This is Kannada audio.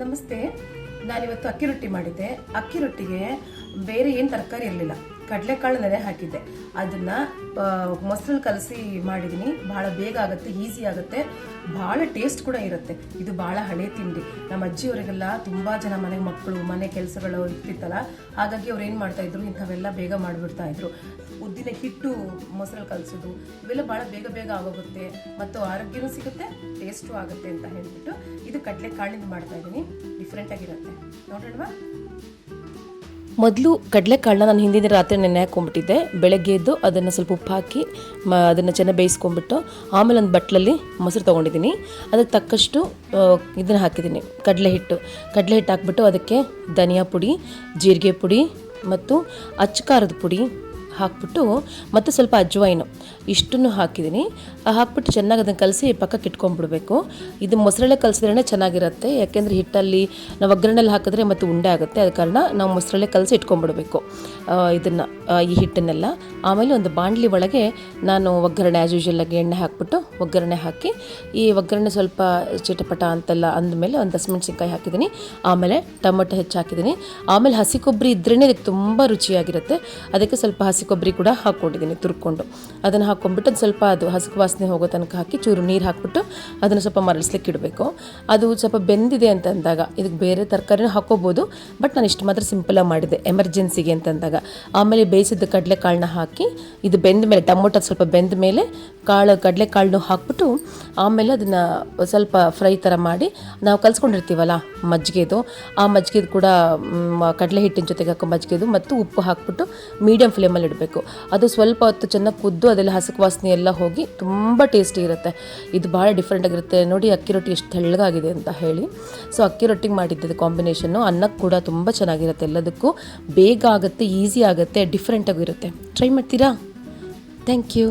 ನಮಸ್ತೆ. ನಾನಿವತ್ತು ಅಕ್ಕಿ ರೊಟ್ಟಿ ಮಾಡಿದ್ದೆ. ಅಕ್ಕಿ ರೊಟ್ಟಿಗೆ ಬೇರೆ ಏನು ತರಕಾರಿ ಇರಲಿಲ್ಲ, ಕಡಲೆಕಾಳು ನೆನೆ ಹಾಕಿದ್ದೆ. ಅದನ್ನು ಮೊಸರಲ್ಲಿ ಕಲಸಿ ಮಾಡಿದ್ದೀನಿ. ಭಾಳ ಬೇಗ ಆಗುತ್ತೆ, ಈಸಿ ಆಗುತ್ತೆ, ಭಾಳ ಟೇಸ್ಟ್ ಕೂಡ ಇರುತ್ತೆ. ಇದು ಭಾಳ ಹಳೆ ತಿಂಡಿ. ನಮ್ಮ ಅಜ್ಜಿಯವರಿಗೆಲ್ಲ ತುಂಬ ಜನ ಮನೆಗೆ ಮಕ್ಕಳು, ಮನೆ ಕೆಲಸಗಳು ಇರ್ತಿತ್ತಲ್ಲ, ಹಾಗಾಗಿ ಅವ್ರು ಏನು ಮಾಡ್ತಾಯಿದ್ರು, ಇಂಥವೆಲ್ಲ ಬೇಗ ಮಾಡಿಬಿಡ್ತಾ ಇದ್ರು. ಉದ್ದಿನ ಹಿಟ್ಟು ಮೊಸರಲ್ಲಿ ಕಲಿಸೋದು ಇವೆಲ್ಲ ಭಾಳ ಬೇಗ ಬೇಗ ಆಗೋಗುತ್ತೆ ಮತ್ತು ಆರೋಗ್ಯನೂ ಸಿಗುತ್ತೆ, ಟೇಸ್ಟು ಆಗುತ್ತೆ ಅಂತ ಹೇಳಿಬಿಟ್ಟು ಇದು ಕಡಲೆಕಾಳಿಂದ ಮಾಡ್ತಾ ಇದ್ದೀನಿ. ಡಿಫ್ರೆಂಟಾಗಿರುತ್ತೆ, ನೋಡೋಣವಾ? ಮೊದಲು ಕಡಲೆಕಾಳನ್ನ ನಾನು ಹಿಂದಿನ ರಾತ್ರಿ ನೆನೆ ಹಾಕ್ಕೊಂಡ್ಬಿಟ್ಟಿದ್ದೆ. ಬೆಳಗ್ಗೆ ಎದ್ದು ಅದನ್ನು ಸ್ವಲ್ಪ ಉಪ್ಪು ಹಾಕಿ ಅದನ್ನು ಚೆನ್ನಾಗಿ ಬೇಯಿಸ್ಕೊಂಡ್ಬಿಟ್ಟು ಆಮೇಲೆ ಒಂದು ಬಟ್ಲಲ್ಲಿ ಮೊಸರು ತೊಗೊಂಡಿದ್ದೀನಿ. ಅದಕ್ಕೆ ತಕ್ಕಷ್ಟು ಇದನ್ನು ಹಾಕಿದ್ದೀನಿ, ಕಡಲೆ ಹಿಟ್ಟು ಹಾಕ್ಬಿಟ್ಟು ಅದಕ್ಕೆ ಧನಿಯಾ ಪುಡಿ, ಜೀರಿಗೆ ಪುಡಿ ಮತ್ತು ಅಚ್ಚ ಖಾರದ ಪುಡಿ ಹಾಕ್ಬಿಟ್ಟು ಮತ್ತು ಸ್ವಲ್ಪ ಅಜ್ವೈನು ಇಷ್ಟನ್ನು ಹಾಕಿದ್ದೀನಿ. ಹಾಕ್ಬಿಟ್ಟು ಚೆನ್ನಾಗಿ ಅದನ್ನು ಕಲಸಿ ಪಕ್ಕಕ್ಕೆ ಇಟ್ಕೊಂಡ್ಬಿಡ್ಬೇಕು. ಇದು ಮೊಸರಲ್ಲೇ ಕಲಿಸಿದ್ರೇ ಚೆನ್ನಾಗಿರುತ್ತೆ, ಯಾಕೆಂದರೆ ಹಿಟ್ಟಲ್ಲಿ ನಾವು ಒಗ್ಗರಣೆಲ್ಲಿ ಹಾಕಿದ್ರೆ ಮತ್ತು ಉಂಡೆ ಆಗುತ್ತೆ. ಅದ ಕಾರಣ ನಾವು ಮೊಸರಲ್ಲೇ ಕಲಸಿ ಇಟ್ಕೊಂಡ್ಬಿಡ್ಬೇಕು ಇದನ್ನು, ಈ ಹಿಟ್ಟನ್ನೆಲ್ಲ. ಆಮೇಲೆ ಒಂದು ಬಾಣಲಿ ಒಳಗೆ ನಾನು ಒಗ್ಗರಣೆ ಆ್ಯಸ್ ಯೂಶುವಲ್ ಆಗಿ ಎಣ್ಣೆ ಹಾಕ್ಬಿಟ್ಟು ಒಗ್ಗರಣೆ ಹಾಕಿ, ಈ ಒಗ್ಗರಣೆ ಸ್ವಲ್ಪ ಚಿಟಪಟ ಅಂತೆಲ್ಲ ಅಂದಮೇಲೆ ಒಂದು ಹಸಿಮೆಣಸಿನ್ಕಾಯಿ ಹಾಕಿದ್ದೀನಿ. ಆಮೇಲೆ ಟೊಮೊಟೊ ಹೆಚ್ಚು ಹಾಕಿದ್ದೀನಿ. ಆಮೇಲೆ ಹಸಿ ಕೊಬ್ಬರಿ ಇದ್ರೇ ಇದಕ್ಕೆ ತುಂಬ ರುಚಿಯಾಗಿರುತ್ತೆ. ಅದಕ್ಕೆ ಸ್ವಲ್ಪ ಹಸಿ ಕೊಬ್ಬರಿ ಕೂಡ ಹಾಕ್ಕೊಂಡಿದ್ದೀನಿ ತುರ್ಕೊಂಡು. ಅದನ್ನು ಹಾಕ್ಕೊಂಡ್ಬಿಟ್ಟು ಅದು ಸ್ವಲ್ಪ ಅದು ಹಸಿ ವಾಸನೆ ಹೋಗೋ ತನಕ ಹಾಕಿ ಚೂರು ನೀರು ಹಾಕ್ಬಿಟ್ಟು ಅದನ್ನು ಸ್ವಲ್ಪ ಮರಳಿಸ್ಲಿಕ್ಕೆ ಇಡಬೇಕು. ಅದು ಸ್ವಲ್ಪ ಬೆಂದಿದೆ ಅಂತ ಅಂದಾಗ ಇದಕ್ಕೆ ಬೇರೆ ತರಕಾರಿನೂ ಹಾಕ್ಕೋಬೋದು, ಬಟ್ ನಾನು ಇಷ್ಟು ಮಾತ್ರ ಸಿಂಪಲಾಗಿ ಮಾಡಿದ್ದೆ ಎಮರ್ಜೆನ್ಸಿಗೆ ಅಂತಂದಾಗ. ಆಮೇಲೆ ಬೇಯಿಸಿದ ಕಡಲೆಕಾಳನ್ನ ಹಾಕಿ ಇದು ಬೆಂದ ಮೇಲೆ, ಟೊಮೊಟೊ ಸ್ವಲ್ಪ ಬೆಂದ ಮೇಲೆ ಕಡಲೆಕಾಳನ್ನು ಹಾಕ್ಬಿಟ್ಟು ಆಮೇಲೆ ಅದನ್ನು ಸ್ವಲ್ಪ ಫ್ರೈ ಥರ ಮಾಡಿ ನಾವು ಕಲಿಸ್ಕೊಂಡಿರ್ತೀವಲ್ಲ ಮಜ್ಜಿಗೆದು, ಆ ಮಜ್ಜಿಗೆದು ಕೂಡ ಕಡಲೆ ಹಿಟ್ಟಿನ ಜೊತೆಗೆ ಹಾಕೋ ಮಜ್ಜಿಗೆದು ಮತ್ತು ಉಪ್ಪು ಹಾಕ್ಬಿಟ್ಟು ಮೀಡಿಯಮ್ ಫ್ಲೇಮಲ್ಲಿ ಇಡಬೇಕು. ಅದು ಸ್ವಲ್ಪ ಹೊತ್ತು ಚೆನ್ನಾಗಿ ಕುದ್ದು ಅದೆಲ್ಲ ಹಸಕು ವಾಸನೆ ಎಲ್ಲ ಹೋಗಿ ತುಂಬ ಟೇಸ್ಟಿ ಇರುತ್ತೆ. ಇದು ಭಾಳ ಡಿಫ್ರೆಂಟಾಗಿರುತ್ತೆ. ನೋಡಿ ಅಕ್ಕಿ ರೊಟ್ಟಿ ಎಷ್ಟು ತೆಳ್ಳಗಾಗಿದೆ ಅಂತ ಹೇಳಿ. ಸೊ ಅಕ್ಕಿ ರೊಟ್ಟಿಗೆ ಮಾಡಿದ್ದು ಕಾಂಬಿನೇಷನ್ನು ಅನ್ನಕ್ಕೆ ಕೂಡ ತುಂಬ ಚೆನ್ನಾಗಿರುತ್ತೆ. ಎಲ್ಲದಕ್ಕೂ ಬೇಗ ಆಗುತ್ತೆ, ಈಸಿ ಆಗುತ್ತೆ, ಡಿಫ್ರೆಂಟಾಗಿರುತ್ತೆ. ಟ್ರೈ ಮಾಡ್ತೀರಾ? Thank you.